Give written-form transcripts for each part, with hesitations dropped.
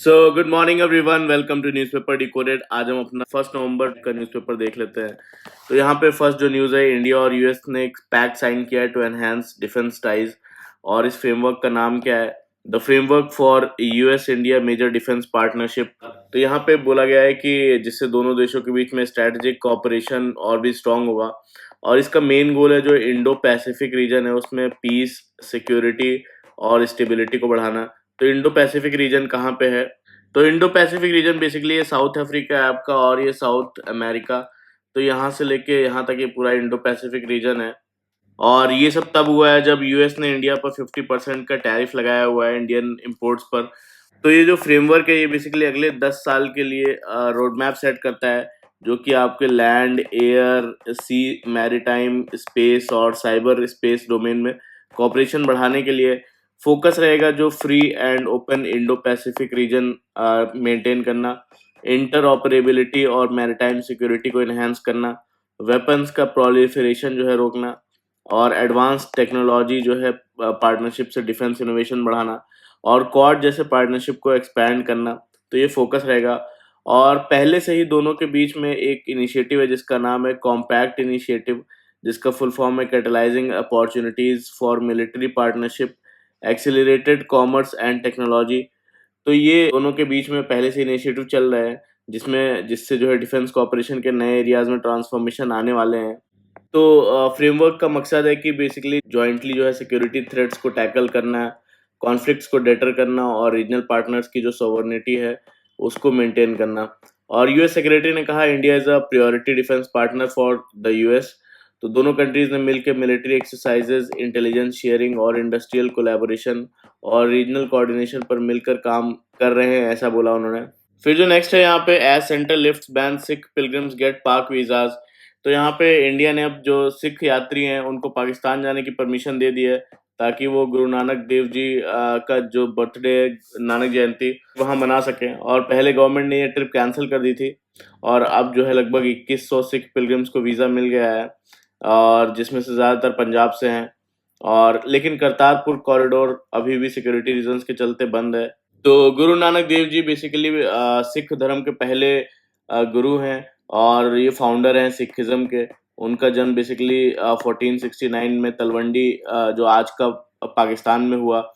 So good morning everyone, welcome to newspaper decoded. आज हम अपना 1 नवंबर का न्यूज़पेपर देख लेते हैं। तो यहाँ पे फर्स्ट जो न्यूज़ है, इंडिया और यूएस ने एक पैक्ट साइन किया है टू एनहांस डिफेंस टाइज। और इस फ्रेमवर्क का नाम क्या है? The framework for US India major defence partnership. तो यहाँ पे बोला गया है कि जिससे दोनों देशों के बीच में स्ट्रेटेजिक कॉपरेशन और भी स्ट्रांग होगा। और इसका मेन गोल है जो इंडो पैसिफिक रीजन है उसमें पीस, सिक्योरिटी और स्टेबिलिटी को बढ़ाना। तो इंडो पैसिफिक रीजन कहाँ पे है? तो इंडो पैसिफिक रीजन बेसिकली ये साउथ अफ्रीका है आपका, और ये साउथ अमेरिका। तो यहाँ से लेके यहाँ तक ये पूरा इंडो पैसिफिक रीजन है। और ये सब तब हुआ है जब यूएस ने इंडिया पर 50% का टैरिफ लगाया हुआ है इंडियन इंपोर्ट्स पर। तो ये जो फ्रेमवर्क है ये बेसिकली अगले 10 साल के लिए रोड मैप सेट करता है, जो कि आपके लैंड, एयर, सी, मैरीटाइम, स्पेस और साइबर स्पेस डोमेन में कॉपरेशन बढ़ाने के लिए फोकस रहेगा। जो free and open Indo Pacific region maintain करना, इंटर ऑपरेबिलिटी और मैरीटाइम सिक्योरिटी को इन्हेंस करना, वेपन्स का प्रोलिफरेशन जो है रोकना, और एडवांस टेक्नोलॉजी जो है पार्टनरशिप से डिफेंस इनोवेशन बढ़ाना, और क्वाड जैसे पार्टनरशिप को एक्सपैंड करना। तो ये फोकस रहेगा। और पहले से ही दोनों के बीच में एक इनिशिएटिव है जिसका नाम है कॉम्पैक्ट इनिशिएटिव, जिसका फुल फॉर्म है catalysing opportunities for military partnership, accelerated commerce and technology. तो ये दोनों के बीच में पहले से इनिशिएटिव चल रहे हैं जिससे जो है डिफेंस कॉपरेशन के नए एरियाज में ट्रांसफॉर्मेशन आने वाले हैं। तो फ्रेमवर्क का मकसद है कि बेसिकली जॉइंटली जो है सिक्योरिटी थ्रेट्स को टैकल करना, कॉन्फ्लिक्ट्स को डेटर करना और रीजनल पार्टनर्स की जो सॉवरेनिटी है उसको मेंटेन करना। और यूएस सेक्रेटरी ने कहा India is a priority defence partner for the US. तो दोनों कंट्रीज ने मिलकर मिलिट्री एक्सरसाइजेज, इंटेलिजेंस शेयरिंग और इंडस्ट्रियल कोलैबोरेशन और रीजनल कोऑर्डिनेशन पर मिलकर काम कर रहे हैं, ऐसा बोला उन्होंने। फिर जो नेक्स्ट है यहाँ पे, as centre lifts ban Sikh pilgrims get Pak visas. तो यहाँ पे इंडिया ने अब जो सिख यात्री हैं उनको पाकिस्तान जाने की परमिशन दे दी है, ताकि वो गुरु नानक देव जी का जो बर्थडे, नानक जयंती, वहाँ मना सकें। और पहले गवर्नमेंट ने ये ट्रिप कैंसिल कर दी थी, और अब जो है लगभग 2100 सिख पिलग्रिम्स को वीज़ा मिल गया है, और जिसमें से ज़्यादातर पंजाब से हैं। और लेकिन करतारपुर कॉरिडोर अभी भी सिक्योरिटी रीजंस के चलते बंद है। तो गुरु नानक देव जी बेसिकली सिख धर्म के पहले गुरु हैं, और ये फाउंडर हैं सिखिज्म के। उनका जन्म बेसिकली 1469 में तलवंडी, जो आज का पाकिस्तान में हुआ,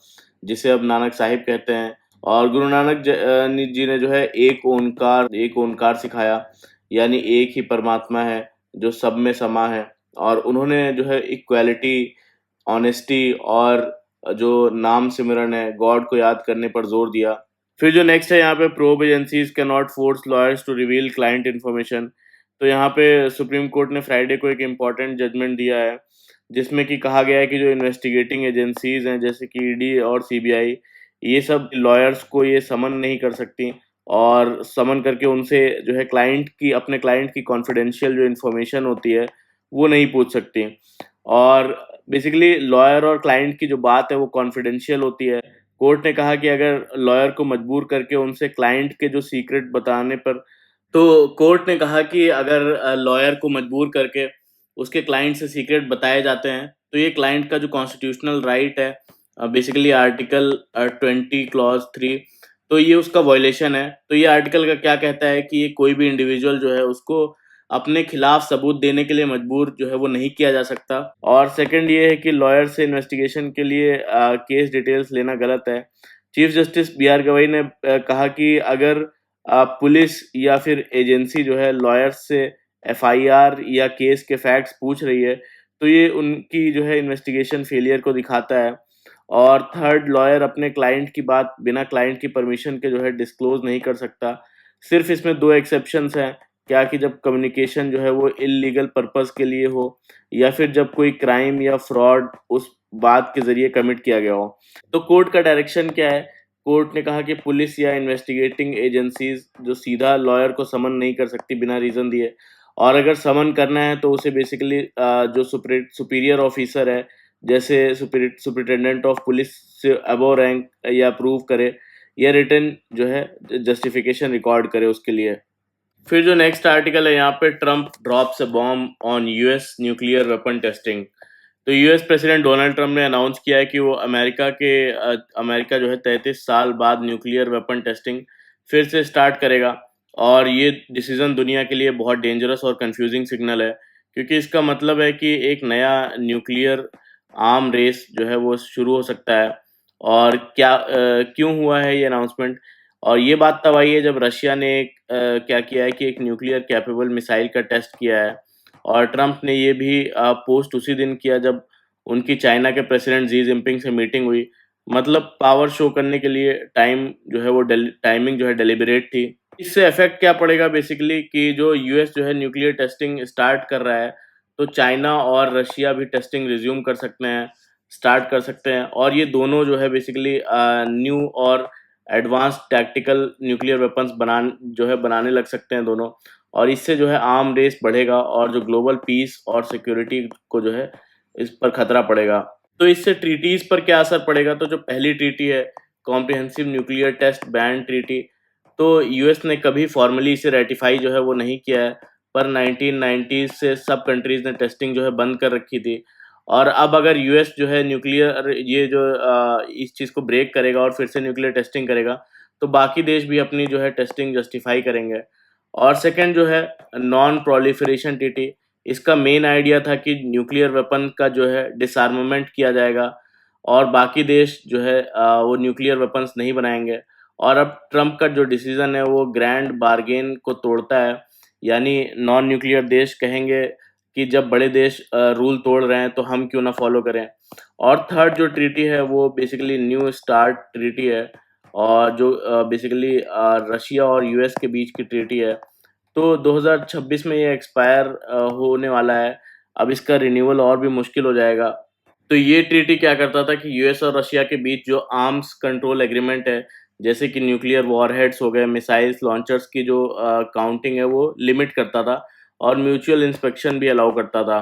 जिसे अब नानक साहिब कहते हैं। और गुरु नानक जी ने जो है एक ओंकार सिखाया, यानी एक ही परमात्मा है जो सब में समा है। और उन्होंने जो है इक्वालिटी, ऑनेस्टी और जो नाम सिमरन है, गॉड को याद करने पर जोर दिया। फिर जो नेक्स्ट है यहाँ पे, probe agencies can not force lawyers to reveal client information. तो यहाँ पे सुप्रीम कोर्ट ने फ्राइडे को एक इम्पॉर्टेंट जजमेंट दिया है, जिसमें कि कहा गया है कि जो इन्वेस्टिगेटिंग एजेंसीज हैं जैसे कि ईडी और सीबीआई, ये सब लॉयर्स को ये समन नहीं कर सकती, और समन करके उनसे जो है अपने क्लाइंट की कॉन्फिडेंशियल जो इन्फॉर्मेशन होती है वो नहीं पूछ सकती। और बेसिकली लॉयर और क्लाइंट की जो बात है वो कॉन्फिडेंशियल होती है। कोर्ट ने कहा कि अगर लॉयर को मजबूर करके उनसे क्लाइंट के जो सीक्रेट बताने पर, तो कोर्ट ने कहा कि अगर लॉयर को मजबूर करके उसके क्लाइंट से सीक्रेट बताए जाते हैं, तो ये क्लाइंट का जो कॉन्स्टिट्यूशनल राइट है, बेसिकली आर्टिकल 20 क्लॉज 3, तो ये उसका वायलेशन है। तो ये आर्टिकल का क्या कहता है कि ये कोई भी इंडिविजुअल जो है उसको अपने खिलाफ सबूत देने के लिए मजबूर जो है वो नहीं किया जा सकता। और सेकंड ये है कि लॉयर से इन्वेस्टिगेशन के लिए केस डिटेल्स लेना गलत है। Chief justice B R Gavai ने कहा कि अगर पुलिस या फिर एजेंसी जो है लॉयर से एफआईआर या केस के फैक्ट्स पूछ रही है, तो ये उनकी जो है इन्वेस्टिगेशन फेलियर को दिखाता है। और थर्ड, लॉयर अपने क्लाइंट की बात बिना क्लाइंट की परमिशन के जो है डिस्क्लोज नहीं कर सकता। सिर्फ इसमें दो एक्सेप्शंस हैं, क्या कि जब कम्युनिकेशन जो है वो इलीगल पर्पस के लिए हो, या फिर जब कोई क्राइम या फ्रॉड उस बात के जरिए कमिट किया गया हो। तो कोर्ट का डायरेक्शन क्या है? कोर्ट ने कहा कि पुलिस या इन्वेस्टिगेटिंग एजेंसीज जो सीधा लॉयर को समन नहीं कर सकती बिना रीजन दिए, और अगर समन करना है तो उसे बेसिकली जो सुपीरियर ऑफिसर है, जैसे सुपरिटेंडेंट ऑफ पुलिस से अबव रैंक, या अप्रूव करे, या रिटर्न जो है जस्टिफिकेशन रिकॉर्ड करे उसके लिए। फिर जो नेक्स्ट आर्टिकल है यहाँ पे, Trump drops a bomb on US nuclear weapon testing. तो यूएस प्रेसिडेंट डोनाल्ड ट्रंप ने अनाउंस किया है कि वो अमेरिका जो है 33 साल बाद न्यूक्लियर वेपन टेस्टिंग फिर से स्टार्ट करेगा। और ये डिसीजन दुनिया के लिए बहुत डेंजरस और कंफ्यूजिंग सिग्नल है, क्योंकि इसका मतलब है कि एक नया न्यूक्लियर आर्म रेस जो है वो शुरू हो सकता है। और क्यों हुआ है ये अनाउंसमेंट? और ये बात तब आई है जब रशिया ने क्या किया है कि एक न्यूक्लियर कैपेबल मिसाइल का टेस्ट किया है। और ट्रंप ने ये भी पोस्ट उसी दिन किया जब उनकी चाइना के प्रेसिडेंट जी जिनपिंग से मीटिंग हुई। मतलब पावर शो करने के लिए टाइमिंग जो है डेलिबरेट थी। इससे इफेक्ट क्या पड़ेगा बेसिकली कि जो यूएस जो है न्यूक्लियर टेस्टिंग स्टार्ट कर रहा है, तो चाइना और रशिया भी टेस्टिंग रिज्यूम कर सकते हैं, स्टार्ट कर सकते हैं। और ये दोनों जो है बेसिकली न्यू और एडवांस टैक्टिकल न्यूक्लियर वेपन्स बनाने लग सकते हैं दोनों। और इससे जो है आर्म रेस बढ़ेगा और जो ग्लोबल पीस और सिक्योरिटी को जो है इस पर खतरा पड़ेगा। तो इससे ट्रीटीज पर क्या असर पड़ेगा? तो जो पहली ट्रीटी है, comprehensive nuclear test ban treaty, तो यूएस ने कभी फॉर्मली इसे रेटिफाई जो है वो नहीं किया है, पर 1990 से सब कंट्रीज ने टेस्टिंग जो है बंद कर रखी थी। और अब अगर यूएस जो है न्यूक्लियर ये जो इस चीज़ को ब्रेक करेगा और फिर से न्यूक्लियर टेस्टिंग करेगा, तो बाकी देश भी अपनी जो है टेस्टिंग जस्टिफाई करेंगे। और सेकंड जो है नॉन प्रोलिफरेशन ट्रीटी, इसका मेन आइडिया था कि न्यूक्लियर वेपन का जो है डिसआर्मामेंट किया जाएगा और बाकी देश जो है वो न्यूक्लियर वेपन्स नहीं बनाएंगे। और अब ट्रंप का जो डिसीजन है वो ग्रैंड बार्गेन को तोड़ता है, यानी नॉन न्यूक्लियर देश कहेंगे कि जब बड़े देश रूल तोड़ रहे हैं तो हम क्यों ना फॉलो करें। और थर्ड जो ट्रीटी है वो बेसिकली न्यू स्टार्ट ट्रीटी है, और जो बेसिकली रशिया और यूएस के बीच की ट्रीटी है। तो 2026 में ये एक्सपायर होने वाला है। अब इसका रिन्यूअल और भी मुश्किल हो जाएगा। तो ये ट्रीटी क्या करता था कि यूएस और रशिया के बीच जो आर्म्स कंट्रोल एग्रीमेंट है, जैसे कि न्यूक्लियर वॉरहेड्स हो गए, मिसाइल्स लॉन्चर्स की जो काउंटिंग है वो लिमिट करता था और म्यूचुअल इंस्पेक्शन भी अलाउ करता था।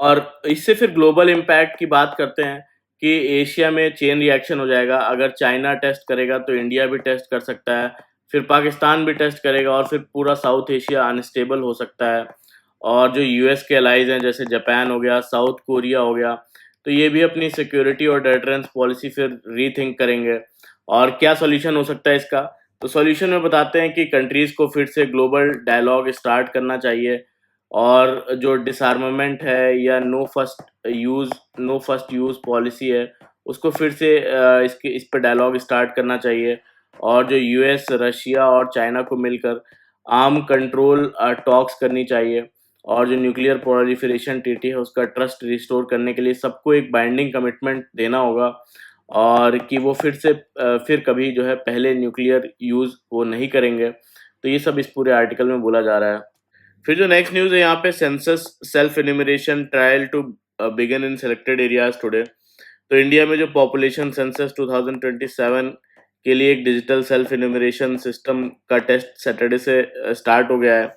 और इससे फिर ग्लोबल इम्पैक्ट की बात करते हैं कि एशिया में चेन रिएक्शन हो जाएगा। अगर चाइना टेस्ट करेगा तो इंडिया भी टेस्ट कर सकता है, फिर पाकिस्तान भी टेस्ट करेगा और फिर पूरा साउथ एशिया अनस्टेबल हो सकता है। और जो यूएस के अलाइज हैं जैसे जापान हो गया, साउथ कोरिया हो गया, तो ये भी अपनी सिक्योरिटी और डेटरेंस पॉलिसी फिर रीथिंक करेंगे। और क्या सॉल्यूशन हो सकता है इसका? तो सॉल्यूशन में बताते हैं कि कंट्रीज़ को फिर से ग्लोबल डायलॉग स्टार्ट करना चाहिए, और जो डिसआर्मामेंट है या नो फर्स्ट यूज़ पॉलिसी है, उसको फिर से इस पे डायलॉग स्टार्ट करना चाहिए। और जो यूएस, रशिया और चाइना को मिलकर आर्म कंट्रोल टॉक्स करनी चाहिए। और जो न्यूक्लियर प्रोलिफरेशन ट्रीटी है उसका ट्रस्ट रिस्टोर करने के लिए सबको एक बाइंडिंग कमिटमेंट देना होगा, और कि वो फिर कभी जो है पहले न्यूक्लियर यूज़ वो नहीं करेंगे। तो ये सब इस पूरे आर्टिकल में बोला जा रहा है। फिर जो नेक्स्ट न्यूज़ है यहाँ पे, census self enumeration trial to begin in selected areas today. तो इंडिया में जो पॉपुलेशन सेंसस 2027 के लिए एक डिजिटल सेल्फ एन्यूमरेशन सिस्टम का टेस्ट सैटरडे से स्टार्ट हो गया है।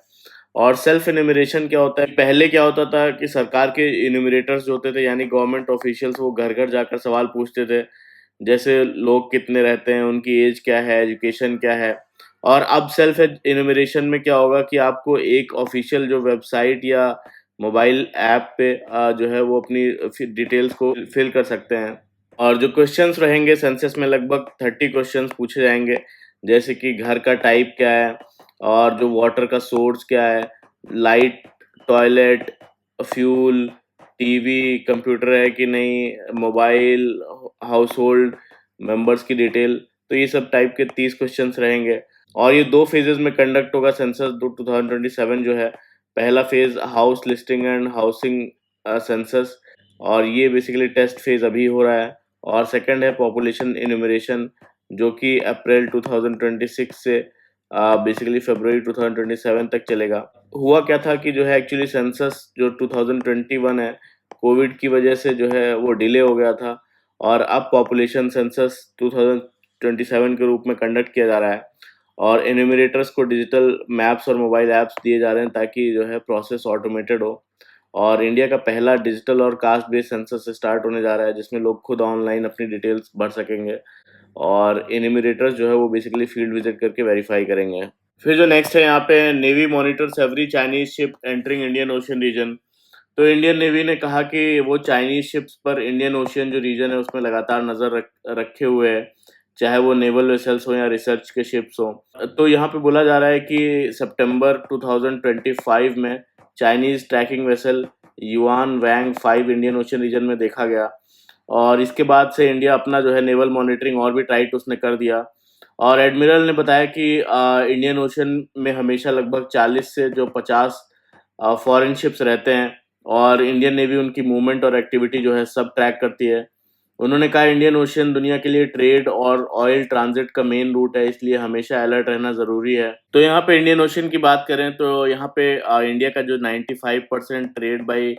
और सेल्फ एन्यूमरेशन क्या होता है? पहले क्या होता था कि सरकार के इन्यूमरेटर्स जो होते थे, यानी गवर्नमेंट ऑफिशियल्स, वो घर घर जाकर सवाल पूछते थे, जैसे लोग कितने रहते हैं, उनकी एज क्या है, एजुकेशन क्या है। और अब सेल्फ इन्यूमरेशन में क्या होगा कि आपको एक ऑफिशियल जो वेबसाइट या मोबाइल ऐप पे जो है वो अपनी डिटेल्स को फिल कर सकते हैं। और जो क्वेश्चंस रहेंगे सेंसस में, लगभग 30 क्वेश्चंस पूछे जाएंगे, जैसे कि घर का टाइप क्या है, और जो वाटर का सोर्स क्या है, light, toilet, fuel, TV, computer है कि नहीं, मोबाइल, हाउस होल्ड मेंबर्स की डिटेल। तो ये सब टाइप के 30 क्वेश्चंस रहेंगे। और ये 2 फेजेस में कंडक्ट होगा सेंसस 2027 जो है। पहला phase house listing and housing census, और ये बेसिकली टेस्ट फेज अभी हो रहा है। और सेकंड है पॉपुलेशन इन्यूमरेशन, जो कि अप्रैल 2026 से बेसिकली फरवरी 2027 तक चलेगा। हुआ क्या था कि जो है एक्चुअली सेंसस जो 2021 है, कोविड की वजह से जो है वो डिले हो गया था, और अब पॉपुलेशन सेंसस 2027 के रूप में कंडक्ट किया जा रहा है। और एन्यूमरेटर्स को डिजिटल मैप्स और मोबाइल ऐप्स दिए जा रहे हैं ताकि जो है प्रोसेस ऑटोमेटेड हो। और इंडिया का पहला डिजिटल और कास्ट बेस्ड सेंसस स्टार्ट होने जा रहा है, जिसमें लोग खुद ऑनलाइन अपनी डिटेल्स भर सकेंगे, और एन्यूमरेटर्स जो है वो बेसिकली फील्ड विजिट करके वेरीफाई करेंगे। फिर जो नेक्स्ट है यहाँ पे, navy monitors every Chinese ship entering Indian Ocean region. तो इंडियन नेवी ने कहा कि वो चाइनीज शिप्स पर इंडियन ओशियन जो रीजन है उसमें लगातार नजर रखे हुए है, चाहे वो नेवल वेसल्स हो या रिसर्च के शिप्स हो। तो यहाँ पे बोला जा रहा है कि सितंबर 2025 में चाइनीज ट्रैकिंग वेसल युआन वैंग 5 इंडियन ओशियन रीजन में देखा गया, और इसके बाद से इंडिया अपना जो है नेवल मॉनिटरिंग और भी टाइट उसने कर दिया। और एडमिरल ने बताया कि इंडियन ओशन में हमेशा लगभग 40 से जो 50 फॉरेन शिप्स रहते हैं, और इंडियन नेवी उनकी मूवमेंट और एक्टिविटी जो है सब ट्रैक करती है। उन्होंने कहा इंडियन ओशियन दुनिया के लिए ट्रेड और ऑयल ट्रांजिट का मेन रूट है, इसलिए हमेशा अलर्ट रहना ज़रूरी है। तो यहाँ पे इंडियन ओशियन की बात करें तो यहाँ पे इंडिया का जो 95% ट्रेड बाई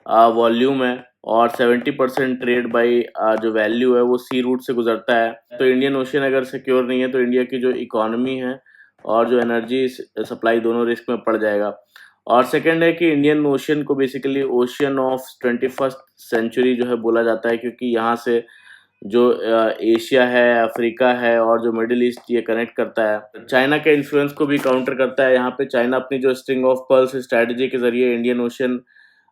वॉल्यूम है और 70% ट्रेड बाई जो वैल्यू है वो सी रूट से गुजरता है। तो इंडियन ओशियन अगर सिक्योर नहीं है तो इंडिया की जो इकोनॉमी है और जो एनर्जी सप्लाई दोनों रिस्क में पड़ जाएगा। और सेकंड है कि इंडियन ओशियन को basically ocean of 21st century जो है बोला जाता है, क्योंकि यहाँ से जो एशिया है, अफ्रीका है और जो मिडिल ईस्ट ये कनेक्ट करता है। चाइना के इन्फ्लुएंस को भी काउंटर करता है। यहाँ पे चाइना अपनी जो स्ट्रिंग ऑफ पर्ल्स स्ट्रेटजी के जरिए इंडियन ओशियन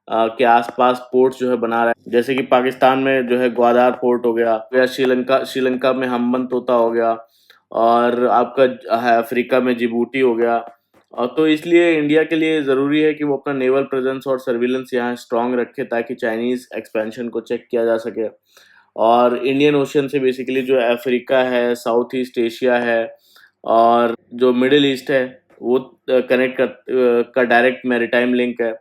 के आसपास पोर्ट्स जो है बना रहा है, जैसे कि पाकिस्तान में जो है ग्वादार पोर्ट हो गया, या श्रीलंका में हम्बन तोता हो गया, और आपका है अफ्रीका में जिबूटी हो गया। और तो इसलिए इंडिया के लिए ज़रूरी है कि वो अपना नेवल प्रेजेंस और सर्विलेंस यहाँ स्ट्रांग रखे ताकि चाइनीज़ एक्सपेंशन को चेक किया जा सके। और इंडियन ओशियन से बेसिकली जो अफ्रीका है, साउथ ईस्ट एशिया है और जो मिडिल ईस्ट है वो कनेक्ट का डायरेक्ट मैरीटाइम लिंक है।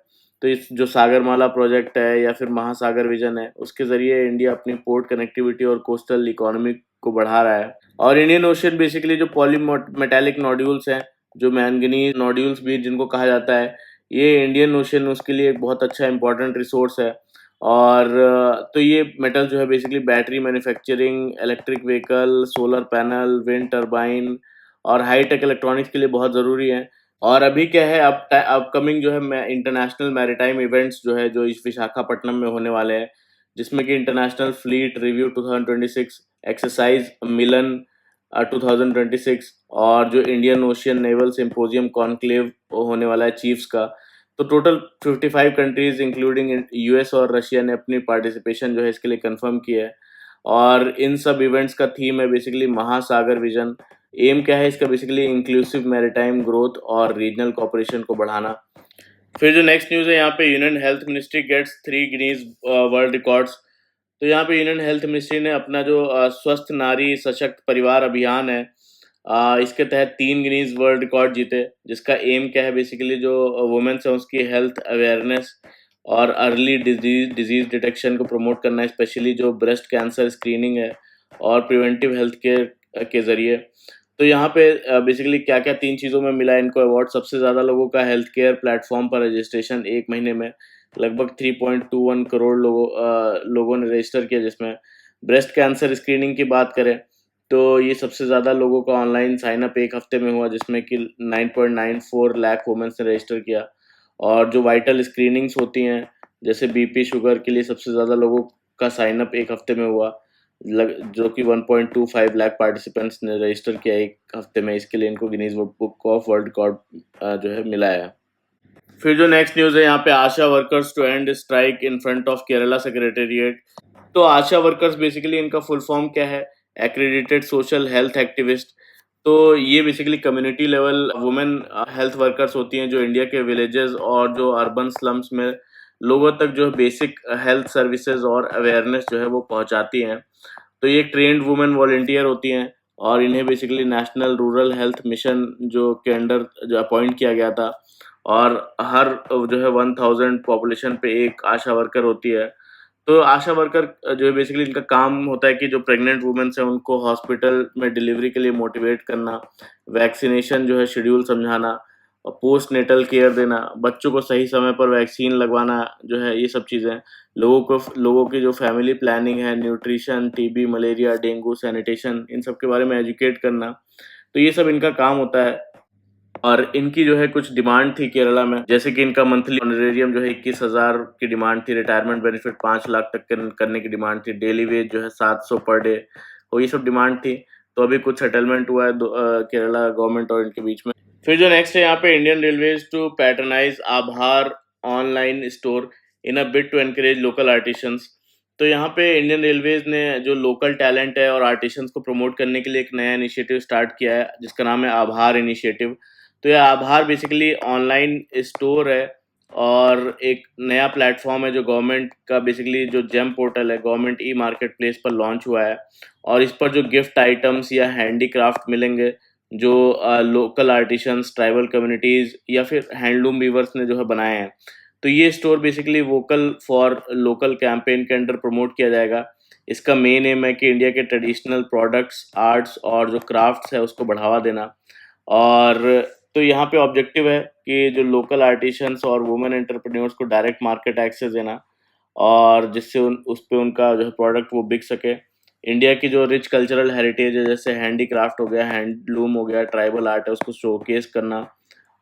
तो इस जो सागरमाला प्रोजेक्ट है या फिर महासागर विजन है उसके ज़रिए इंडिया अपनी पोर्ट कनेक्टिविटी और कोस्टल इकोनॉमी को बढ़ा रहा है। और इंडियन ओशियन बेसिकली जो पॉली मेटालिक नोड्यूल्स हैं, जो मैंगनीज नोड्यूल्स भी जिनको कहा जाता है, ये इंडियन ओशियन उसके लिए एक बहुत अच्छा इंपॉर्टेंट रिसोर्स है। और तो ये मेटल जो है basically battery manufacturing, electric vehicle, solar panel, wind turbine और हाई टेक इलेक्ट्रॉनिक्स के लिए बहुत ज़रूरी है। और अभी क्या है, अब अपकमिंग जो है इंटरनेशनल मैरीटाइम इवेंट्स जो है जो इस विशाखापट्टनम में होने वाले हैं, जिसमें कि इंटरनेशनल फ्लीट रिव्यू 2026, एक्सरसाइज मिलन 2026 और जो Indian ocean naval symposium conclave होने वाला है चीफ्स का। तो टोटल 55 कंट्रीज इंक्लूडिंग यूएस और रशिया ने अपनी पार्टिसिपेशन जो है इसके लिए कंफर्म किया है। और इन सब इवेंट्स का थीम है बेसिकली महासागर विजन। एम क्या है इसका, बेसिकली इंक्लूसिव मैरीटाइम ग्रोथ और रीजनल कोऑपरेशन को बढ़ाना। फिर जो नेक्स्ट न्यूज़ है यहाँ पे, union health ministry gets 3 Guinness world records. तो यहाँ पे यूनियन हेल्थ मिनिस्ट्री ने अपना जो स्वस्थ नारी सशक्त परिवार अभियान है, इसके तहत 3 गिनीज वर्ल्ड रिकॉर्ड जीते, जिसका एम क्या है बेसिकली जो वुमेन्स है उसकी हेल्थ अवेयरनेस और अर्ली डिजीज डिटेक्शन को प्रमोट करना है, स्पेशली जो ब्रेस्ट कैंसर स्क्रीनिंग है और प्रिवेंटिव हेल्थ केयर के ज़रिए। तो यहाँ पे बेसिकली क्या-क्या 3 चीज़ों में मिला इनको अवार्ड। सबसे ज़्यादा लोगों का हेल्थ केयर प्लेटफॉर्म पर रजिस्ट्रेशन 1 महीने में लगभग 3.21 करोड़ लोगों ने रजिस्टर किया, जिसमें ब्रेस्ट कैंसर स्क्रीनिंग की बात करें तो ये सबसे ज़्यादा लोगों का ऑनलाइन साइन अप 1 हफ्ते में हुआ, जिसमें कि 9.94 लाख वुमेन्स ने रजिस्टर किया। और जो वाइटल स्क्रीनिंग्स होती हैं जैसे बीपी, शुगर के लिए सबसे ज़्यादा लोगों का साइन अप 1 हफ्ते में हुआ, जो कि 1.25 लाख पार्टिसिपेंट्स ने रजिस्टर किया 1 हफ्ते में। इसके लिए इनको Guinness book of world record जो है मिला है। फिर जो नेक्स्ट न्यूज़ है यहाँ पे, ASHA workers to end strike in front of Kerala secretariat. तो आशा वर्कर्स बेसिकली इनका फुल फॉर्म क्या है, एक्रेडिटेड सोशल हेल्थ एक्टिविस्ट। तो ये basically community level women health workers होती हैं जो इंडिया के विलेजेस और जो अर्बन स्लम्स में लोगों तक जो बेसिक हेल्थ सर्विसेज और अवेयरनेस जो है वो पहुंचाती हैं। तो ये ट्रेंड वुमेन वॉलंटियर होती हैं और इन्हें basically national rural health mission जो के अंडर जो अपॉइंट किया गया था, और हर जो है 1000 पॉपुलेशन पे एक आशा वर्कर होती है। तो आशा वर्कर जो है बेसिकली इनका काम होता है कि जो प्रेग्नेंट वुमेन्स हैं उनको हॉस्पिटल में डिलीवरी के लिए मोटिवेट करना, वैक्सीनेशन जो है शेड्यूल समझाना, और पोस्ट नेटल केयर देना, बच्चों को सही समय पर वैक्सीन लगवाना जो है, ये सब चीज़ें लोगों की जो फैमिली प्लानिंग है, nutrition, TB, malaria, dengue, sanitation, इन सब के बारे में एजुकेट करना। तो ये सब इनका काम होता है। और इनकी जो है कुछ डिमांड थी केरला में, जैसे कि इनका मंथली ऑनरेरियम जो है 21,000 की डिमांड थी, रिटायरमेंट बेनिफिट 5 लाख तक करने की डिमांड थी, डेली वेज जो है 700 पर डे, तो ये सब डिमांड थी। तो अभी कुछ सेटलमेंट हुआ है केरला गवर्नमेंट और इनके बीच में। फिर जो नेक्स्ट है यहाँ पे, Indian railways to patronise Aabhar online store. In a bid to encourage local artisans. तो यहाँ पे इंडियन रेलवेज ने जो लोकल टैलेंट है और आर्टिशंस को प्रमोट करने के लिए एक नया इनिशिएटिव स्टार्ट किया है जिसका नाम है आभार इनिशिएटिव। तो यह आभार बेसिकली ऑनलाइन स्टोर है और एक नया प्लेटफॉर्म है जो गवर्नमेंट का बेसिकली जो जेम पोर्टल है, गवर्नमेंट ई मार्केट प्लेस पर लॉन्च हुआ है। और इस पर जो गिफ्ट आइटम्स या हैंडीक्राफ्ट मिलेंगे जो लोकल आर्टिशंस, ट्राइबल कम्युनिटीज़ या फिर हैंडलूम वीवर्स ने जो है बनाए हैं। तो ये store basically vocal for local campaign के अंडर प्रमोट किया जाएगा। इसका मेन एम है कि इंडिया के ट्रेडिशनल प्रोडक्ट्स, आर्ट्स और जो क्राफ्ट्स है उसको बढ़ावा देना। और तो यहाँ पे ऑब्जेक्टिव है कि जो लोकल आर्टिशंस और वुमेन एंटरप्रेन्योर्स को डायरेक्ट मार्केट एक्सेस देना और जिससे उस पे उनका जो है प्रोडक्ट वो बिक सके। इंडिया की जो रिच कल्चरल हेरिटेज है जैसे हैंडीक्राफ्ट हो गया, हैंडलूम हो गया, ट्राइबल आर्ट है, उसको शोकेस करना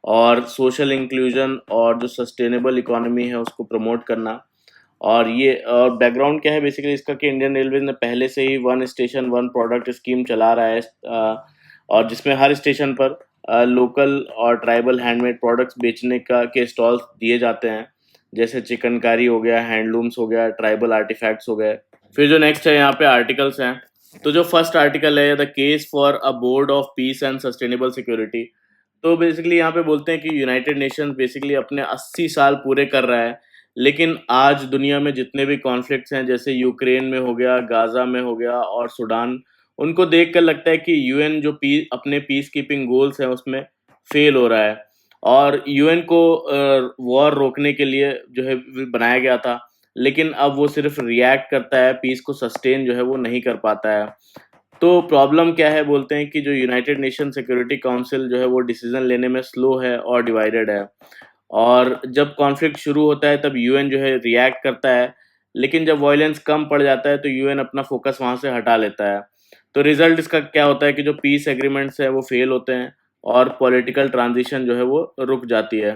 और सोशल इंक्लूजन और जो सस्टेनेबल इकोनॉमी है उसको प्रमोट करना। और ये बैकग्राउंड क्या है बेसिकली इसका कि इंडियन रेलवे ने पहले से ही one station one product scheme चला रहा है, और जिसमें हर स्टेशन पर लोकल और ट्राइबल हैंडमेड प्रोडक्ट्स बेचने का के स्टॉल्स दिए जाते हैं, जैसे चिकनकारी हो गया, हैंडलूम्स हो गया, ट्राइबल आर्टिफैक्ट्स हो गए। फिर जो नेक्स्ट है यहाँ पे आर्टिकल्स हैं। तो जो फर्स्ट आर्टिकल है the case for a board of peace and sustainable security. तो बेसिकली यहाँ पे बोलते हैं कि यूनाइटेड नेशंस बेसिकली अपने 80 साल पूरे कर रहा है, लेकिन आज दुनिया में जितने भी कॉन्फ्लिक्ट्स हैं जैसे यूक्रेन में हो गया, गाजा में हो गया और सूडान, उनको देख कर लगता है कि यूएन जो अपने पीस कीपिंग गोल्स हैं उसमें फेल हो रहा है। और यूएन को वॉर रोकने के लिए जो है बनाया गया था, लेकिन अब वो सिर्फ रिएक्ट करता है, पीस को सस्टेन जो है वो नहीं कर पाता है। तो प्रॉब्लम क्या है बोलते हैं कि जो यूनाइटेड नेशन सिक्योरिटी काउंसिल जो है वो डिसीजन लेने में स्लो है और डिवाइडेड है। और जब कॉन्फ्लिक्ट शुरू होता है तब यूएन जो है रिएक्ट करता है, लेकिन जब वायलेंस कम पड़ जाता है तो यूएन अपना फोकस वहाँ से हटा लेता है। तो रिजल्ट इसका क्या होता है कि जो पीस एग्रीमेंट्स है वो फेल होते हैं और पॉलिटिकल ट्रांजिशन जो है वो रुक जाती है।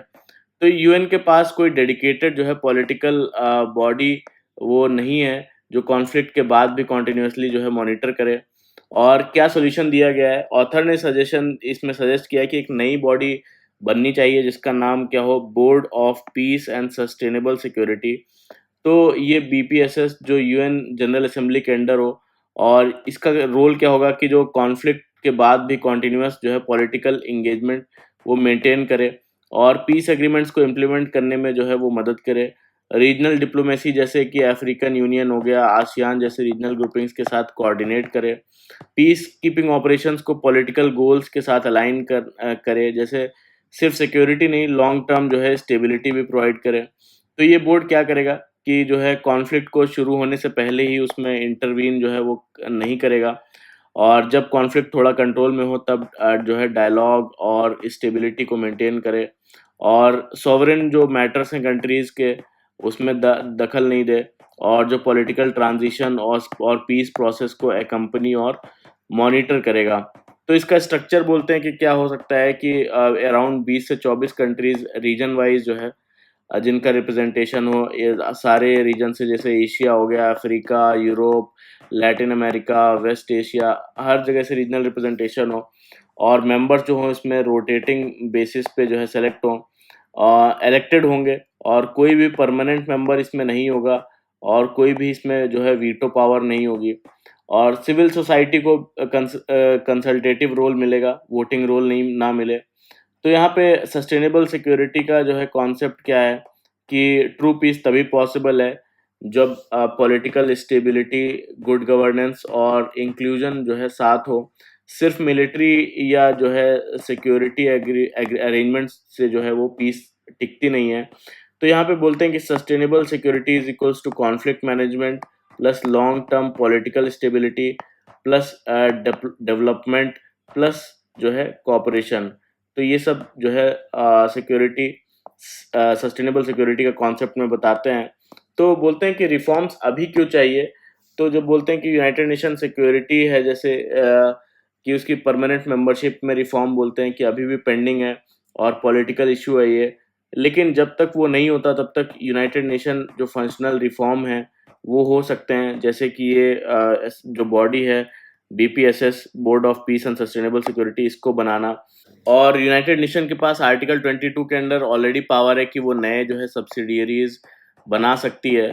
तो यूएन के पास कोई डेडिकेटेड जो है पॉलिटिकल बॉडी वो नहीं है जो कॉन्फ्लिक्ट के बाद भी कॉन्टिन्यूसली जो है मॉनिटर करे। और क्या सॉल्यूशन दिया गया है, ऑथर ने सजेशन इसमें सजेस्ट किया है कि एक नई बॉडी बननी चाहिए जिसका नाम क्या हो, board of peace and sustainable security. तो ये बीपीएसएस जो यूएन जनरल असेंबली के अंडर हो, और इसका रोल क्या होगा कि जो कॉन्फ्लिक्ट के बाद भी कॉन्टिन्यूस जो है पॉलिटिकल इंगेजमेंट वो मेंटेन करे और पीस एग्रीमेंट्स को इम्प्लीमेंट करने में जो है वो मदद करे। रीजनल डिप्लोमेसी जैसे कि अफ्रीकन यूनियन हो गया, आसियान जैसे रीजनल ग्रुपिंग्स के साथ कोऑर्डिनेट करे। पीस कीपिंग ऑपरेशंस को पॉलिटिकल गोल्स के साथ अलाइन करे, जैसे सिर्फ सिक्योरिटी नहीं, लॉन्ग टर्म जो है स्टेबिलिटी भी प्रोवाइड करे। तो ये बोर्ड क्या करेगा कि जो है कॉन्फ्लिक्ट को शुरू होने से पहले ही उसमें इंटरवीन जो है वो नहीं करेगा, और जब कॉन्फ्लिक्ट थोड़ा कंट्रोल में हो तब जो है डायलॉग और स्टेबिलिटी को मेंटेन करे, और सॉवरेन जो मैटर्स हैं कंट्रीज़ के उसमें दखल नहीं दे, और जो पॉलिटिकल ट्रांजिशन और पीस प्रोसेस को एकम्पनी और मॉनिटर करेगा। तो इसका स्ट्रक्चर बोलते हैं कि क्या हो सकता है कि अराउंड 20 से 24 कंट्रीज रीजन वाइज जो है जिनका रिप्रेजेंटेशन हो, ये सारे रीजन से, जैसे एशिया हो गया, Africa, Europe, Latin America, West Asia, हर जगह से रीजनल रिप्रेजेंटेशन हो, और मेंबर्स जो हों इसमें रोटेटिंग बेसिस पे जो है सेलेक्ट हों, इलेक्टेड होंगे, और कोई भी परमानेंट मेंबर इसमें नहीं होगा, और कोई भी इसमें जो है वीटो पावर नहीं होगी, और सिविल सोसाइटी को कंसल्टेटिव रोल मिलेगा, वोटिंग रोल नहीं ना मिले। तो यहाँ पे सस्टेनेबल सिक्योरिटी का जो है कॉन्सेप्ट क्या है कि ट्रू पीस तभी पॉसिबल है जब पॉलिटिकल स्टेबिलिटी, गुड गवर्नेंस और इंक्लूजन जो है साथ हो। सिर्फ मिलिट्री या जो है सिक्योरिटी अरेंजमेंट्स से जो है वो पीस टिकती नहीं है। तो यहाँ पे बोलते हैं कि sustainable security is equals to conflict management plus long term political stability plus development plus जो है कॉपरेशन। तो ये सब जो है सिक्योरिटी, सस्टेनेबल सिक्योरिटी का कॉन्सेप्ट में बताते हैं। तो बोलते हैं कि रिफॉर्म्स अभी क्यों चाहिए। तो जब बोलते हैं कि यूनाइटेड नेशन सिक्योरिटी है जैसे कि उसकी परमानेंट मेंबरशिप में रिफॉर्म बोलते हैं कि अभी भी पेंडिंग है और पॉलिटिकल इशू है ये। लेकिन जब तक वो नहीं होता तब तक यूनाइटेड नेशन जो फंक्शनल रिफॉर्म है वो हो सकते हैं, जैसे कि ये जो बॉडी है BPSS, board of peace and sustainable security, इसको बनाना। और यूनाइटेड नेशन के पास आर्टिकल 22 के अंडर ऑलरेडी पावर है कि वो नए जो है सब्सिडियरीज बना सकती है।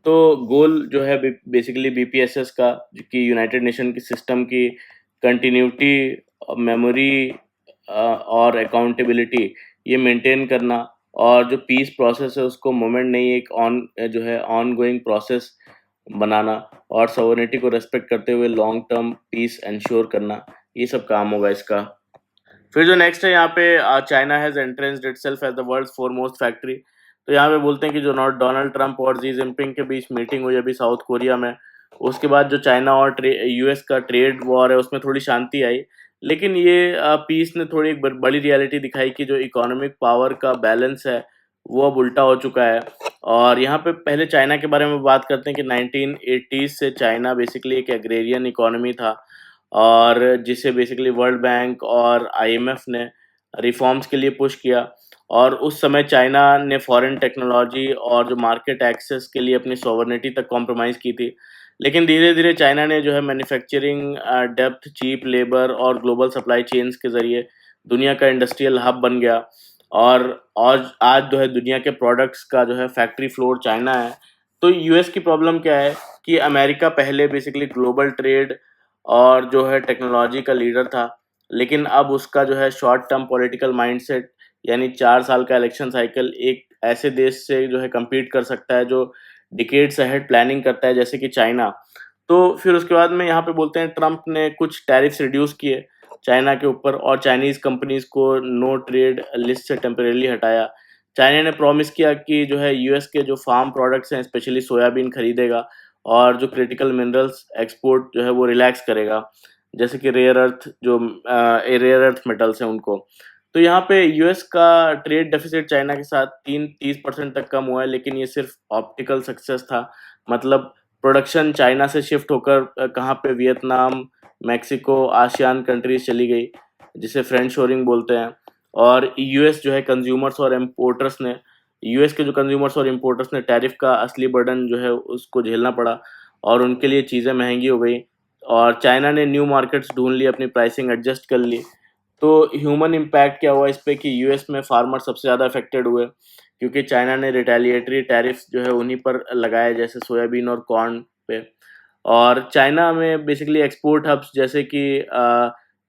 तो गोल जो है बेसिकली बीपीएसएस का, कि यूनाइटेड नेशन की सिस्टम की कंटिन्यूटी, मेमोरी और अकाउंटेबिलिटी ये मेंटेन करना, और जो पीस प्रोसेस है उसको मोमेंट नहीं, एक जो है ऑन गोइंग प्रोसेस बनाना, और सॉवरेनिटी को रेस्पेक्ट करते हुए लॉन्ग टर्म पीस इंश्योर करना, ये सब काम होगा इसका। फिर जो नेक्स्ट है यहाँ पे, China has entrenched itself as the world's foremost factory. तो यहाँ पे बोलते हैं कि जो नॉट डोनाल्ड ट्रंप और जी जिनपिंग के बीच मीटिंग हुई अभी साउथ कोरिया में, उसके बाद जो चाइना और यूएस का ट्रेड वॉर है उसमें थोड़ी शांति आई। लेकिन ये पीस ने थोड़ी एक बड़ी रियलिटी दिखाई कि जो इकोनॉमिक पावर का बैलेंस है वो अब उल्टा हो चुका है। और यहाँ पे पहले चाइना के बारे में बात करते हैं कि 1980s से चाइना बेसिकली एक एग्रेरियन इकोनॉमी था, और जिसे बेसिकली वर्ल्ड बैंक और आईएमएफ ने रिफॉर्म्स के लिए पुश किया। और उस समय चाइना ने फॉरेन टेक्नोलॉजी और जो मार्केट एक्सेस के लिए अपनी सॉवरेनिटी तक कॉम्प्रोमाइज़ की थी। लेकिन धीरे-धीरे चाइना ने जो है मैन्युफैक्चरिंग डेप्थ, चीप लेबर और ग्लोबल सप्लाई चेन्स के ज़रिए दुनिया का इंडस्ट्रियल हब बन गया। और आज जो है दुनिया के प्रोडक्ट्स का जो है फैक्ट्री फ्लोर चाइना है। तो यूएस की प्रॉब्लम क्या है कि अमेरिका पहले बेसिकली ग्लोबल ट्रेड और जो है टेक्नोलॉजी का लीडर था, लेकिन अब उसका जो है शॉर्ट टर्म पॉलिटिकल माइंडसेट, यानी 4 साल का इलेक्शन साइकिल एक ऐसे देश से जो है कम्पीट कर सकता है जो डिकेड्स अहेड प्लानिंग करता है, जैसे कि चाइना। तो फिर उसके बाद में यहाँ पे बोलते हैं ट्रम्प ने कुछ टैरिफ्स रिड्यूस किए चाइना के ऊपर, और चाइनीज़ कंपनीज़ को नो ट्रेड लिस्ट से टेम्परेरी हटाया। चाइना ने प्रॉमिस किया कि जो है यूएस के जो फार्म प्रोडक्ट्स हैं, स्पेशली सोयाबीन खरीदेगा, और जो क्रिटिकल मिनरल्स एक्सपोर्ट जो है वो रिलैक्स करेगा, जैसे कि रेयर अर्थ मेटल्स हैं उनको। तो यहाँ पे यूएस का ट्रेड डेफिसिट चाइना के साथ 30% तक कम हुआ है, लेकिन ये सिर्फ ऑप्टिकल सक्सेस था। मतलब प्रोडक्शन चाइना से शिफ्ट होकर कहाँ पे वियतनाम, मेक्सिको, आसियान कंट्रीज चली गई, जिसे फ्रेंड शोरिंग बोलते हैं। और यूएस जो है कंज्यूमर्स और इम्पोर्टर्स ने यूएस के जो कंज्यूमर्स और इम्पोर्टर्स ने टैरिफ का असली बर्डन जो है उसको झेलना पड़ा, और उनके लिए चीज़ें महंगी हो गई, और चाइना ने न्यू मार्केट्स ढूंढ ली, अपनी प्राइसिंग एडजस्ट कर ली। तो ह्यूमन इम्पैक्ट क्या हुआ इस पे कि यूएस में फार्मर सबसे ज़्यादा अफेक्टेड हुए, क्योंकि चाइना ने रिटेलिएटरी टैरिफ्स जो है उन्हीं पर लगाए, जैसे सोयाबीन और कॉर्न पे। और चाइना में बेसिकली एक्सपोर्ट हब्स जैसे कि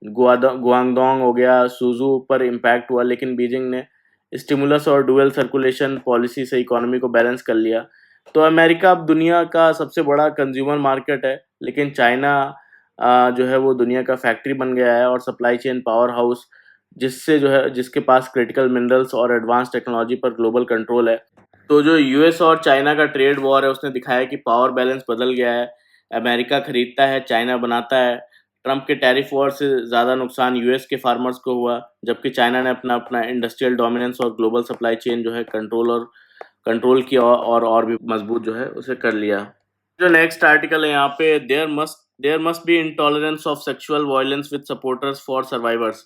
गुआंगडोंग हो गया, सुजू पर इम्पैक्ट हुआ, लेकिन बीजिंग ने स्टिमुलस और डुअल सर्कुलेशन पॉलिसी से इकोनॉमी को बैलेंस कर लिया। तो अमेरिका अब दुनिया का सबसे बड़ा कंज्यूमर मार्केट है, लेकिन चाइना जो है वो दुनिया का फैक्ट्री बन गया है और सप्लाई चेन पावर हाउस, जिससे जो है जिसके पास क्रिटिकल मिनरल्स और एडवांस टेक्नोलॉजी पर ग्लोबल कंट्रोल है। तो जो यूएस और चाइना का ट्रेड वॉर है उसने दिखाया कि पावर बैलेंस बदल गया है। अमेरिका खरीदता है, चाइना बनाता है। ट्रंप के टैरिफ वॉर से ज़्यादा नुकसान यूएस के फार्मर्स को हुआ, जबकि चाइना ने अपना अपना इंडस्ट्रियल डोमिनेंस और ग्लोबल सप्लाई चेन जो है कंट्रोल किया, और भी मजबूत जो है उसे कर लिया। जो नेक्स्ट आर्टिकल है यहाँ पे, there must be intolerance of sexual violence with supporters for survivors.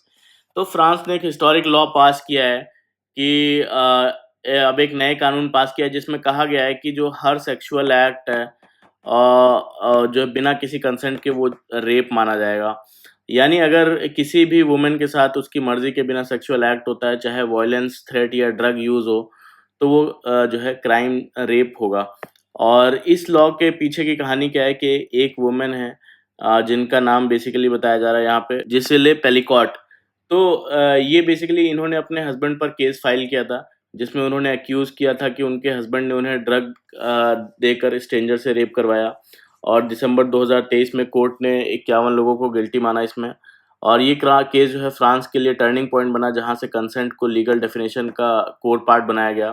तो फ्रांस ने एक हिस्टोरिक लॉ पास किया है कि अब एक नए कानून पास किया है जिसमें कहा गया है कि जो हर सेक्सुअल एक्ट है जो बिना किसी कंसेंट के वो रेप माना जाएगा। यानी अगर किसी भी वुमेन के साथ उसकी मर्जी के बिना सेक्सुअल एक्ट होता है, चाहे वायलेंस, थ्रेट या ड्रग यूज हो, तो वो जो है क्राइम रेप होगा। और इस लॉ के पीछे की कहानी क्या है कि एक वुमेन है जिनका नाम बेसिकली बताया जा रहा है यहाँ पे, जिसेले पेलिकॉट। तो ये बेसिकली इन्होंने अपने हस्बैंड पर केस फाइल किया था, जिसमें उन्होंने एक्यूज़ किया था कि उनके हस्बैंड ने उन्हें ड्रग देकर स्ट्रेंजर से रेप करवाया। और दिसंबर 2023 में कोर्ट ने 51 लोगों को गिल्टी माना इसमें। और ये केस जो है फ्रांस के लिए टर्निंग पॉइंट बना, जहाँ से कंसेंट को लीगल डेफिनेशन का कोर पार्ट बनाया गया।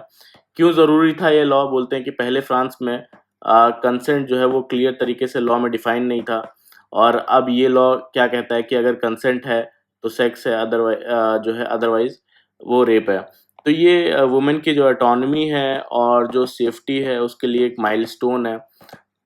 क्यों ज़रूरी था ये लॉ? बोलते हैं कि पहले फ्रांस में कंसेंट जो है वो क्लियर तरीके से लॉ में डिफाइन नहीं था, और अब ये लॉ क्या कहता है कि अगर कंसेंट है तो सेक्स है, अदरवाइज जो है अदरवाइज वो रेप है। तो ये वुमेन की जो ऑटोनॉमी है और जो सेफ्टी है उसके लिए एक माइलस्टोन है।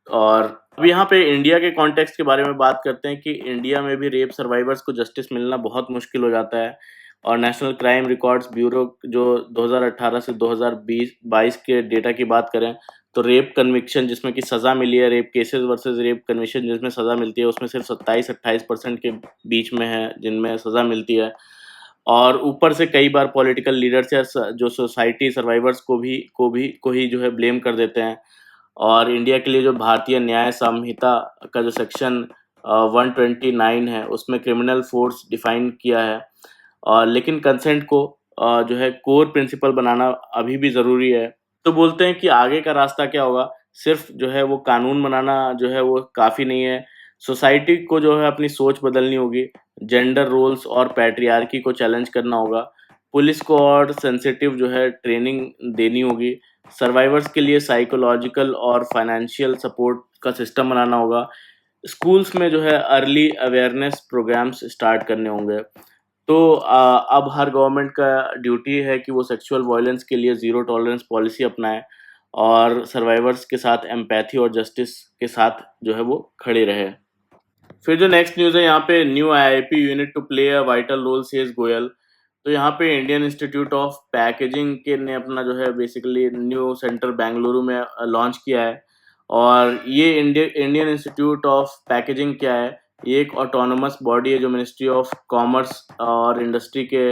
और अब यहाँ पे इंडिया के कॉन्टेक्स्ट के बारे में बात करते हैं कि इंडिया में भी रेप सर्वाइवर्स को जस्टिस मिलना बहुत मुश्किल हो जाता है। और नेशनल क्राइम रिकॉर्ड्स ब्यूरो जो 2018 से 2022 के डेटा की बात करें, तो रेप कन्विक्शन जिसमें कि सज़ा मिली है, rape cases versus rape conviction जिसमें सज़ा मिलती है, उसमें सिर्फ 27-28% के बीच में है जिनमें सज़ा मिलती है। और ऊपर से कई बार पॉलिटिकल लीडर्स या जो सोसाइटी सर्वाइवर्स को ही जो है ब्लेम कर देते हैं। और इंडिया के लिए जो भारतीय न्याय संहिता का जो सेक्शन 129 है, उसमें क्रिमिनल फोर्स डिफाइन किया है। लेकिन कंसेंट को जो है कोर प्रिंसिपल बनाना अभी भी ज़रूरी है। तो बोलते हैं कि आगे का रास्ता क्या होगा? सिर्फ जो है वो कानून बनाना जो है वो काफ़ी नहीं है। सोसाइटी को जो है अपनी सोच बदलनी होगी, जेंडर रोल्स और पैट्रियार्की को चैलेंज करना होगा, पुलिस को और सेंसिटिव जो है ट्रेनिंग देनी होगी, सर्वाइवर्स के लिए साइकोलॉजिकल और फाइनेंशियल सपोर्ट का सिस्टम बनाना होगा, स्कूल्स में जो है अर्ली अवेयरनेस प्रोग्राम्स स्टार्ट करने होंगे। तो अब हर गवर्नमेंट का ड्यूटी है कि वो सेक्सुअल वायलेंस के लिए ज़ीरो टॉलरेंस पॉलिसी अपनाए और सर्वाइवर्स के साथ एम्पैथी और जस्टिस के साथ जो है वो खड़े रहे। फिर जो नेक्स्ट न्यूज़ है, यहाँ पे new IIP unit to play a vital role says Goyal. तो यहाँ पे इंडियन इंस्टीट्यूट ऑफ पैकेजिंग के ने अपना जो है बेसिकली न्यू सेंटर बेंगलुरु में लॉन्च किया है। और ये इंडियन इंस्टीट्यूट ऑफ पैकेजिंग क्या है? ये एक ऑटोनोमस बॉडी है जो मिनिस्ट्री ऑफ कॉमर्स और इंडस्ट्री के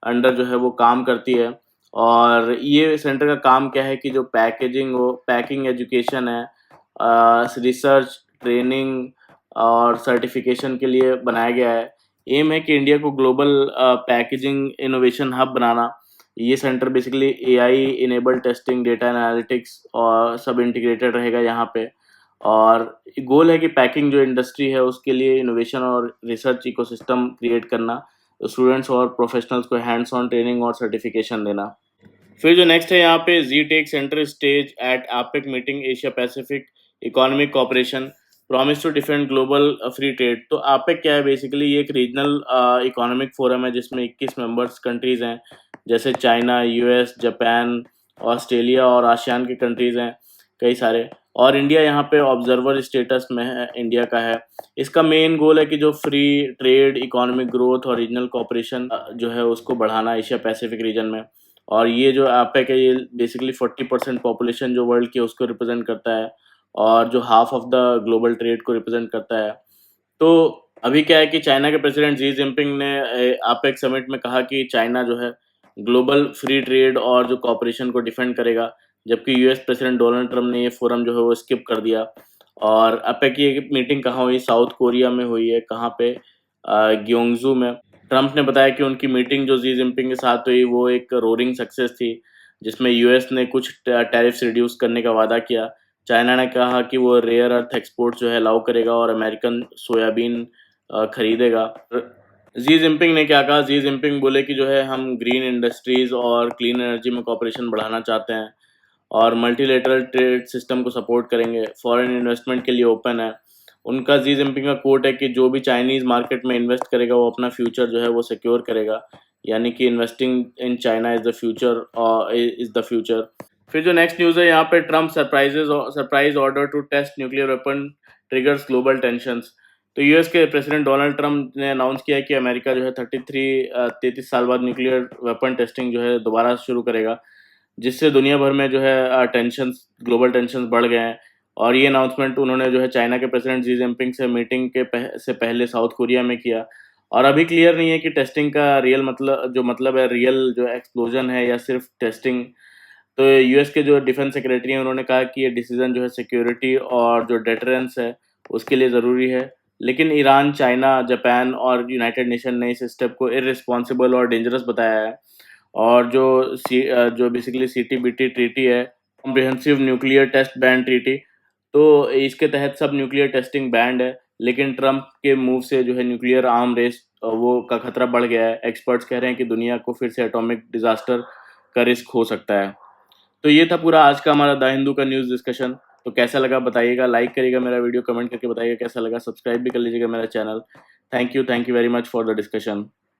अंडर जो है वो काम करती है। और ये सेंटर का काम क्या है कि जो पैकेजिंग हो, पैकिंग एजुकेशन है, रिसर्च, ट्रेनिंग और सर्टिफिकेशन के लिए बनाया गया है। एम है कि इंडिया को ग्लोबल पैकेजिंग इनोवेशन हब बनाना। ये centre basically AI enabled testing, data analytics और सब इंटीग्रेटेड रहेगा यहाँ पे। और गोल है कि पैकिंग जो इंडस्ट्री है उसके लिए इनोवेशन और रिसर्च इकोसिस्टम क्रिएट करना, स्टूडेंट्स और प्रोफेशनल्स को हैंड्स ऑन ट्रेनिंग और सर्टिफिकेशन देना। फिर जो नेक्स्ट है, यहाँ पे जी tech centre stage at APEC meeting Asia Pacific economic cooperation promise to defend global free trade. तो APEC क्या है? बेसिकली ये एक रीजनल इकोनॉमिक फोरम है जिसमें 21 मेंबर्स कंट्रीज हैं, जैसे चाइना, यूएस, जापान, ऑस्ट्रेलिया और आसियान के कंट्रीज हैं कई सारे। और इंडिया यहाँ पे ऑब्जर्वर स्टेटस में है, इंडिया का है। इसका मेन गोल है कि जो फ्री ट्रेड, इकोनॉमिक ग्रोथ और रीजनल कॉपरेशन जो है उसको बढ़ाना एशिया पैसिफिक रीजन में। और ये जो APEC है ये बेसिकली 40% पॉपुलेशन जो वर्ल्ड की है उसको रिप्रेजेंट करता है और जो half of the global trade को रिप्रेजेंट करता है। तो अभी क्या है कि चाइना के प्रेसिडेंट जी जिनपिंग ने APEC समिट में कहा कि चाइना जो है ग्लोबल फ्री ट्रेड और जो कॉपरेशन को डिफेंड करेगा, जबकि यूएस प्रेसिडेंट डोनाल्ड ट्रम्प ने ये फोरम जो है वो स्किप कर दिया। और APEC की एक मीटिंग कहाँ हुई? साउथ कोरिया में हुई है। कहाँ पे? ग्योंगजू में। ट्रम्प ने बताया कि उनकी मीटिंग जो जी जिनपिंग के साथ हुई वो एक रोरिंग सक्सेस थी, जिसमें यूएस ने कुछ टैरिफ्स रिड्यूस करने का वादा किया। चाइना ने कहा कि वो रेयर अर्थ एक्सपोर्ट जो है अलाउ करेगा और अमेरिकन सोयाबीन खरीदेगा। जी जिनपिंग ने क्या कहा? जी जिनपिंग बोले कि जो है हम ग्रीन इंडस्ट्रीज और क्लीन एनर्जी में कॉपरेशन बढ़ाना चाहते हैं और मल्टीलेटरल ट्रेड सिस्टम को सपोर्ट करेंगे, फॉरेन इन्वेस्टमेंट के लिए ओपन है। उनका जी जिनपिंग का कोट है कि जो भी चाइनीज़ मार्केट में इन्वेस्ट करेगा वो अपना फ्यूचर जो है वो सिक्योर करेगा, यानी कि investing in China is the future is the future. फिर जो नेक्स्ट न्यूज़ है, यहाँ पे Trump surprise order to test nuclear weapon triggers global tensions. तो यूएस के प्रेसिडेंट डोनाल्ड ट्रम्प ने अनाउंस किया है कि अमेरिका जो है 33 साल बाद न्यूक्लियर वेपन टेस्टिंग जो है दोबारा शुरू करेगा, जिससे दुनिया भर में जो है ग्लोबल टेंशंस बढ़ गए हैं। और ये अनाउंसमेंट उन्होंने जो है चाइना के प्रेसिडेंट जी जिनपिंग से मीटिंग से पहले साउथ कोरिया में किया। और अभी क्लियर नहीं है कि टेस्टिंग का रियल मतलब है रियल जो एक्सप्लोजन है या सिर्फ टेस्टिंग। तो यूएस के जो डिफेंस सेक्रेटरी हैं उन्होंने कहा कि ये डिसीजन जो है सिक्योरिटी और जो डेटरेंस है उसके लिए ज़रूरी है। लेकिन ईरान, चाइना, जापान और यूनाइटेड नेशन ने इस स्टेप को इररिस्पॉन्सिबल और डेंजरस बताया है। और जो बेसिकली सीटीबीटी ट्रीटी है, comprehensive nuclear test ban treaty, तो इसके तहत सब न्यूक्लियर टेस्टिंग बैंड है। लेकिन ट्रम्प के मूव से जो है न्यूक्लियर आर्म रेस वो का खतरा बढ़ गया है। एक्सपर्ट्स कह रहे हैं कि दुनिया को फिर से एटॉमिक डिजास्टर का रिस्क हो सकता है। तो ये था पूरा आज का हमारा द हिंदू का न्यूज़ डिस्कशन। तो कैसा लगा बताइएगा, लाइक करिएगा मेरा वीडियो, कमेंट करके बताइएगा कैसा लगा, सब्सक्राइब भी कर लीजिएगा मेरा channel. Thank you very much for the discussion.